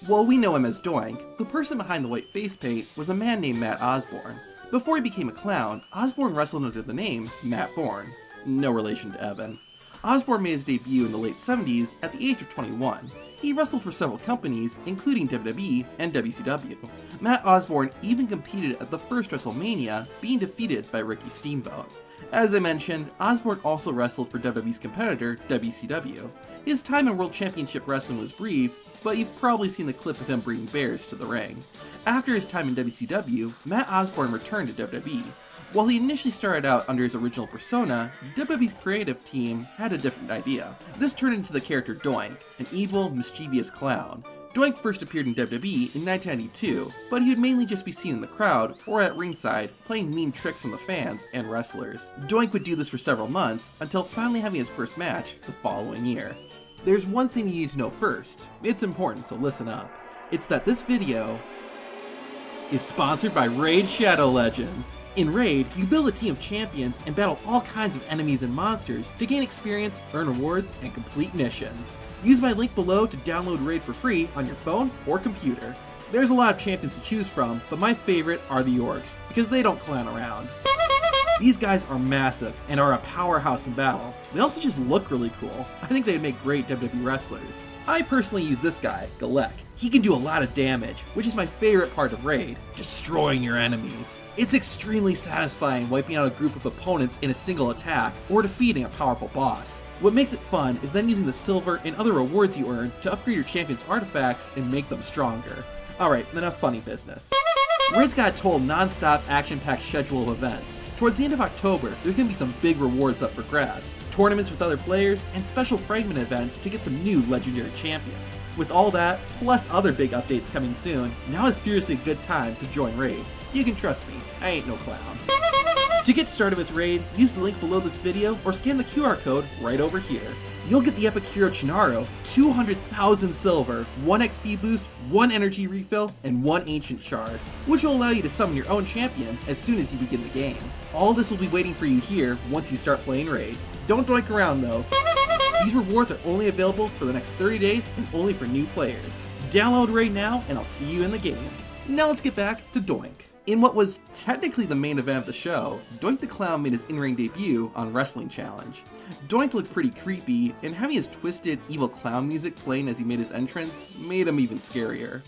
While we know him as Doink, the person behind the white face paint was a man named Matt Osborne. Before he became a clown, Osborne wrestled under the name Matt Bourne. No relation to Evan. Osborne made his debut in the late 70s at the age of 21. He wrestled for several companies, including WWE and WCW. Matt Osborne even competed at the first WrestleMania, being defeated by Ricky Steamboat. As I mentioned, Osborne also wrestled for WWE's competitor, WCW. His time in World Championship Wrestling was brief, but you've probably seen the clip of him bringing bears to the ring. After his time in WCW, Matt Osborne returned to WWE. While he initially started out under his original persona, WWE's creative team had a different idea. This turned into the character Doink, an evil, mischievous clown. Doink first appeared in WWE in 1992, but he would mainly just be seen in the crowd or at ringside, playing mean tricks on the fans and wrestlers. Doink would do this for several months, until finally having his first match the following year. There's one thing you need to know first. It's important, so listen up. It's that this video is sponsored by Raid Shadow Legends. In Raid, you build a team of champions and battle all kinds of enemies and monsters to gain experience, earn rewards, and complete missions. Use my link below to download Raid for free on your phone or computer. There's a lot of champions to choose from, but my favorite are the Orcs, because they don't clown around. These guys are massive and are a powerhouse in battle. They also just look really cool. I think they'd make great WWE wrestlers. I personally use this guy, Galek. He can do a lot of damage, which is my favorite part of Raid, destroying your enemies. It's extremely satisfying wiping out a group of opponents in a single attack, or defeating a powerful boss. What makes it fun is then using the silver and other rewards you earn to upgrade your champion's artifacts and make them stronger. Alright, enough funny business. Raid's got a total non-stop action-packed schedule of events. Towards the end of October, there's going to be some big rewards up for grabs, tournaments with other players, and special fragment events to get some new legendary champions. With all that, plus other big updates coming soon, now is seriously a good time to join Raid. You can trust me, I ain't no clown. To get started with Raid, use the link below this video or scan the QR code right over here. You'll get the Epic Hero Chinaro, 200,000 silver, 1 XP boost, 1 energy refill, and 1 ancient shard, which will allow you to summon your own champion as soon as you begin the game. All this will be waiting for you here once you start playing Raid. Don't doink around though. These rewards are only available for the next 30 days and only for new players. Download Raid now and I'll see you in the game. Now let's get back to Doink. In what was technically the main event of the show, Doink the Clown made his in-ring debut on Wrestling Challenge. Doink looked pretty creepy, and having his twisted, evil clown music playing as he made his entrance made him even scarier.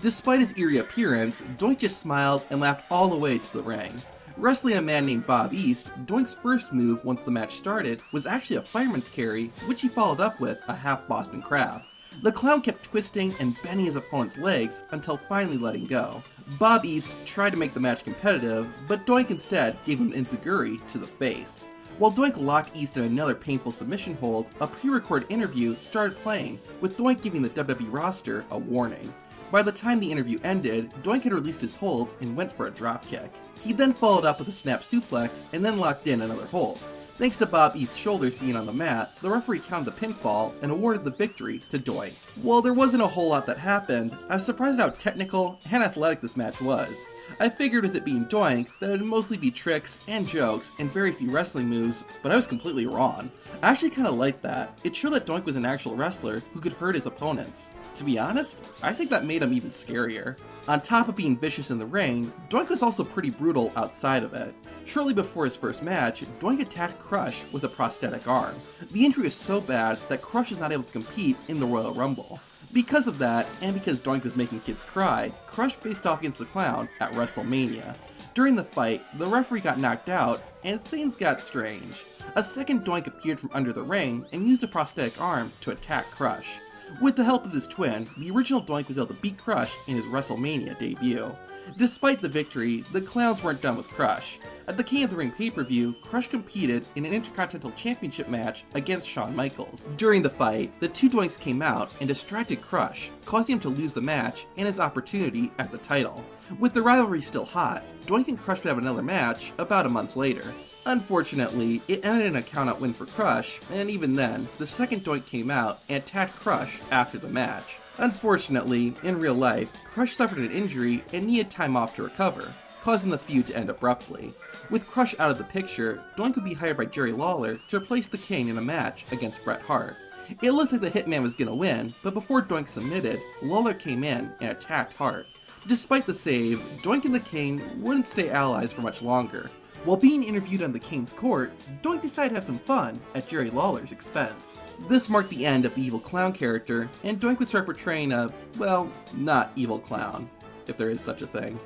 Despite his eerie appearance, Doink just smiled and laughed all the way to the ring. Wrestling a man named Bob East, Doink's first move once the match started was actually a fireman's carry, which he followed up with a half Boston Crab. The clown kept twisting and bending his opponent's legs until finally letting go. Bob East tried to make the match competitive, but Doink instead gave him an enziguri to the face. While Doink locked East in another painful submission hold, a pre-recorded interview started playing, with Doink giving the WWE roster a warning. By the time the interview ended, Doink had released his hold and went for a dropkick. He then followed up with a snap suplex and then locked in another hold. Thanks to Bob East's shoulders being on the mat, the referee counted the pinfall and awarded the victory to Doink. While there wasn't a whole lot that happened, I was surprised at how technical and athletic this match was. I figured with it being Doink that it would mostly be tricks and jokes and very few wrestling moves, but I was completely wrong. I actually kinda liked that. It showed that Doink was an actual wrestler who could hurt his opponents. To be honest, I think that made him even scarier. On top of being vicious in the ring, Doink was also pretty brutal outside of it. Shortly before his first match, Doink attacked Crush with a prosthetic arm. The injury was so bad that Crush was not able to compete in the Royal Rumble. Because of that, and because Doink was making kids cry, Crush faced off against the Clown at WrestleMania. During the fight, the referee got knocked out, and things got strange. A second Doink appeared from under the ring and used a prosthetic arm to attack Crush. With the help of his twin, the original Doink was able to beat Crush in his WrestleMania debut. Despite the victory, the Clowns weren't done with Crush. At the King of the Ring pay-per-view, Crush competed in an Intercontinental Championship match against Shawn Michaels. During the fight, the two Doinks came out and distracted Crush, causing him to lose the match and his opportunity at the title. With the rivalry still hot, Doink and Crush would have another match about a month later. Unfortunately, it ended in a count-out win for Crush, and even then, the second Doink came out and attacked Crush after the match. Unfortunately, in real life, Crush suffered an injury and needed time off to recover. causing the feud to end abruptly. With Crush out of the picture, Doink would be hired by Jerry Lawler to replace the King in a match against Bret Hart. It looked like the Hitman was gonna win, but before Doink submitted, Lawler came in and attacked Hart. Despite the save, Doink and the King wouldn't stay allies for much longer. While being interviewed on the King's court, Doink decided to have some fun at Jerry Lawler's expense. This marked the end of the evil clown character, and Doink would start portraying a, well, not evil clown, if there is such a thing.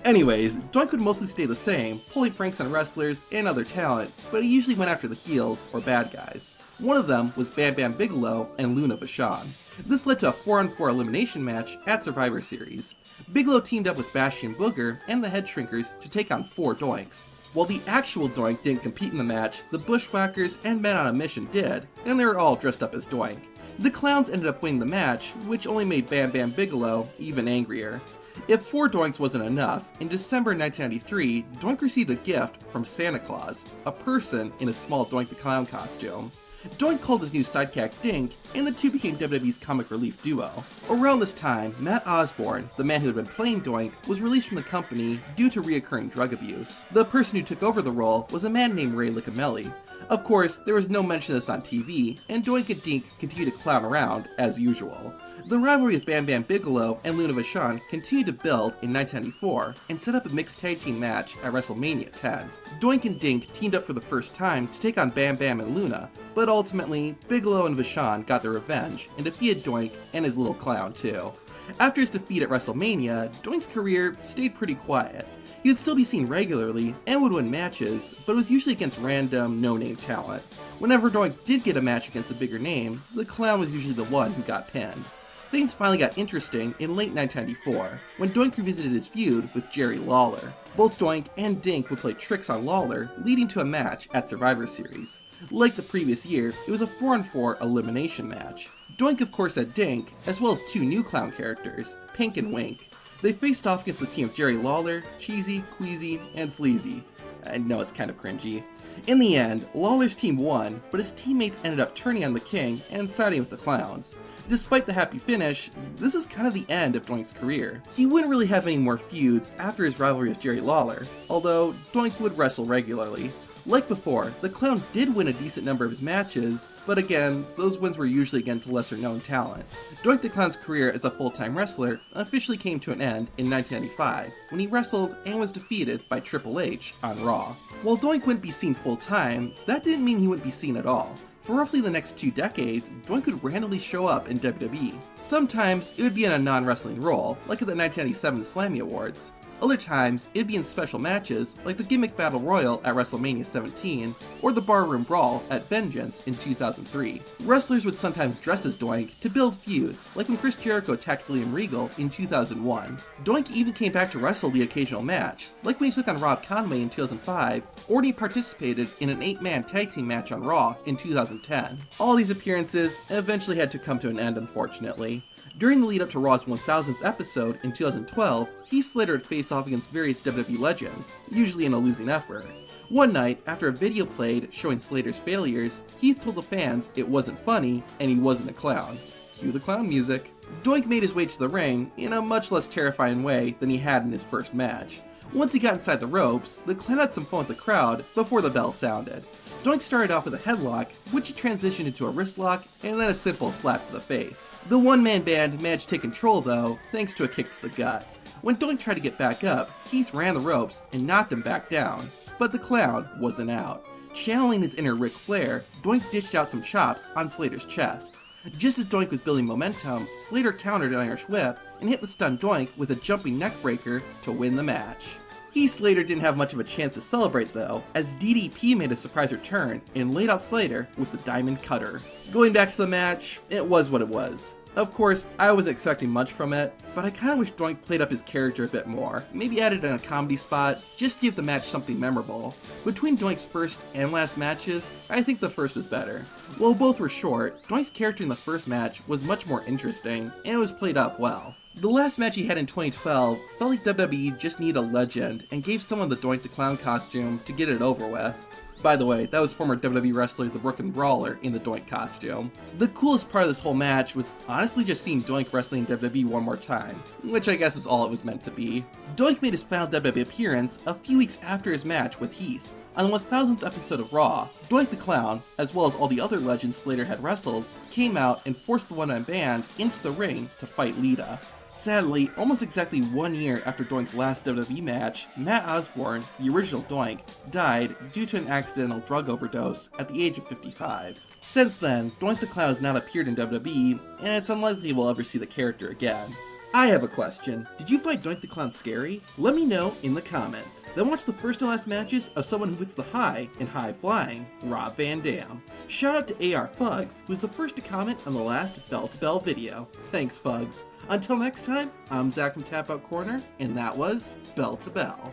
Anyways, Doink would mostly stay the same, pulling pranks on wrestlers and other talent, but he usually went after the heels or bad guys. One of them was Bam Bam Bigelow and Luna Vachon. This led to a 4-on-4 elimination match at Survivor Series. Bigelow teamed up with Bastion Booger and the Head Shrinkers to take on 4 Doinks. While the actual Doink didn't compete in the match, the Bushwhackers and Men on a Mission did, and they were all dressed up as Doink. The Clowns ended up winning the match, which only made Bam Bam Bigelow even angrier. If 4 Doinks wasn't enough, in December 1993, Doink received a gift from Santa Claus, a person in a small Doink the Clown costume. Doink called his new sidekick Dink, and the two became WWE's comic relief duo. Around this time, Matt Osborne, the man who had been playing Doink, was released from the company due to reoccurring drug abuse. The person who took over the role was a man named Ray Licameli. Of course, there was no mention of this on TV, and Doink and Dink continued to clown around, as usual. The rivalry with Bam Bam Bigelow and Luna Vachon continued to build in 1994 and set up a mixed tag team match at WrestleMania 10. Doink and Dink teamed up for the first time to take on Bam Bam and Luna, but ultimately, Bigelow and Vachon got their revenge and defeated Doink and his little clown too. After his defeat at WrestleMania, Doink's career stayed pretty quiet. He would still be seen regularly and would win matches, but it was usually against random, no-name talent. Whenever Doink did get a match against a bigger name, the clown was usually the one who got pinned. Things finally got interesting in late 1994, when Doink revisited his feud with Jerry Lawler. Both Doink and Dink would play tricks on Lawler, leading to a match at Survivor Series. Like the previous year, it was a 4-on-4 elimination match. Doink of course had Dink, as well as 2 new clown characters, Pink and Wink. They faced off against the team of Jerry Lawler, Cheesy, Queasy, and Sleazy. I know it's kind of cringy. In the end, Lawler's team won, but his teammates ended up turning on the King and siding with the clowns. Despite the happy finish, this is kind of the end of Doink's career. He wouldn't really have any more feuds after his rivalry with Jerry Lawler, although Doink would wrestle regularly. Like before, the clown did win a decent number of his matches, but again, those wins were usually against lesser known talent. Doink the Clown's career as a full-time wrestler officially came to an end in 1995, when he wrestled and was defeated by Triple H on Raw. While Doink wouldn't be seen full-time, that didn't mean he wouldn't be seen at all. For roughly the next 2 decades, Doink would randomly show up in WWE. Sometimes it would be in a non-wrestling role, like at the 1997 Slammy Awards. Other times, it'd be in special matches, like the Gimmick Battle Royal at WrestleMania 17, or the Barroom Brawl at Vengeance in 2003. Wrestlers would sometimes dress as Doink to build feuds, like when Chris Jericho attacked William Regal in 2001. Doink even came back to wrestle the occasional match, like when he took on Rob Conway in 2005, or when he participated in an 8-man tag team match on Raw in 2010. All these appearances eventually had to come to an end, unfortunately. During the lead up to Raw's 1000th episode in 2012, Heath Slater would face off against various WWE legends, usually in a losing effort. One night, after a video played showing Slater's failures, Heath told the fans it wasn't funny and he wasn't a clown. Cue the clown music. Doink made his way to the ring in a much less terrifying way than he had in his first match. Once he got inside the ropes, the clown had some fun with the crowd before the bell sounded. Doink started off with a headlock, which he transitioned into a wrist lock, and then a simple slap to the face. The one-man band managed to take control though, thanks to a kick to the gut. When Doink tried to get back up, Heath ran the ropes and knocked him back down, but the clown wasn't out. Channeling his inner Ric Flair, Doink dished out some chops on Slater's chest. Just as Doink was building momentum, Slater countered an Irish whip and hit the stunned Doink with a jumping neckbreaker to win the match. Heath Slater didn't have much of a chance to celebrate though, as DDP made a surprise return and laid out Slater with the Diamond Cutter. Going back to the match, it was what it was. Of course, I wasn't expecting much from it, but I kinda wish Doink played up his character a bit more, maybe added in a comedy spot, just to give the match something memorable. Between Doink's first and last matches, I think the first was better. While both were short, Doink's character in the first match was much more interesting, and it was played up well. The last match he had in 2012 felt like WWE just needed a legend and gave someone the Doink the Clown costume to get it over with. By the way, that was former WWE wrestler the Brooklyn Brawler in the Doink costume. The coolest part of this whole match was honestly just seeing Doink wrestling in WWE one more time, which I guess is all it was meant to be. Doink made his final WWE appearance a few weeks after his match with Heath. On the 1000th episode of Raw, Doink the Clown, as well as all the other legends Slater had wrestled, came out and forced the one-man band into the ring to fight Lita. Sadly, almost exactly 1 year after Doink's last WWE match, Matt Osborne, the original Doink, died due to an accidental drug overdose at the age of 55. Since then, Doink the Clown has not appeared in WWE, and it's unlikely we'll ever see the character again. I have a question. Did you find Doink the Clown scary? Let me know in the comments. Then watch the first and last matches of someone who hits the high in high flying, Rob Van Dam. Shout out to AR Fugs, who was the first to comment on the last Bell to Bell video. Thanks, Fugs. Until next time, I'm Zach from Tap Out Corner, and that was Bell to Bell.